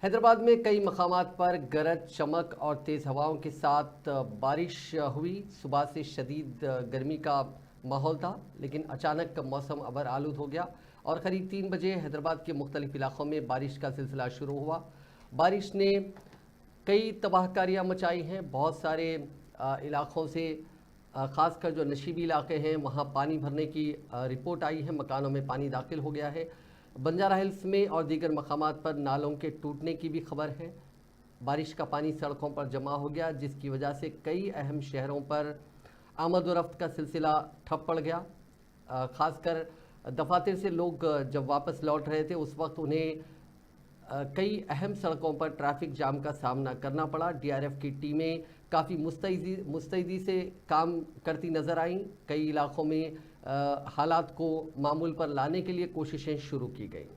हैदराबाद में कई मकामात पर गरज, चमक और तेज़ हवाओं के साथ बारिश हुई। सुबह से शदीद गर्मी का माहौल था, लेकिन अचानक मौसम अबर आलूद हो गया और करीब 3 बजे हैदराबाद के मुख्तलिफ इलाकों में बारिश का सिलसिला शुरू हुआ। बारिश ने कई तबाहकारियाँ मचाई हैं। बहुत सारे इलाकों से ख़ासकर जो नशीबी इलाके हैं वहाँ पानी भरने की रिपोर्ट आई है। मकानों में पानी दाखिल हो गया है। बंजारा हिल्स में और दीगर मकामात पर नालों के टूटने की भी खबर है। बारिश का पानी सड़कों पर जमा हो गया, जिसकी वजह से कई अहम शहरों पर आमद व रफ्त का सिलसिला ठप पड़ गया। ख़ासकर दफातर से लोग जब वापस लौट रहे थे उस वक्त उन्हें कई अहम सड़कों पर ट्रैफिक जाम का सामना करना पड़ा। डीआरएफ की टीमें काफ़ी मुस्तैदी से काम करती नज़र आईं। कई इलाकों में हालात को मामूल पर लाने के लिए कोशिशें शुरू की गईं।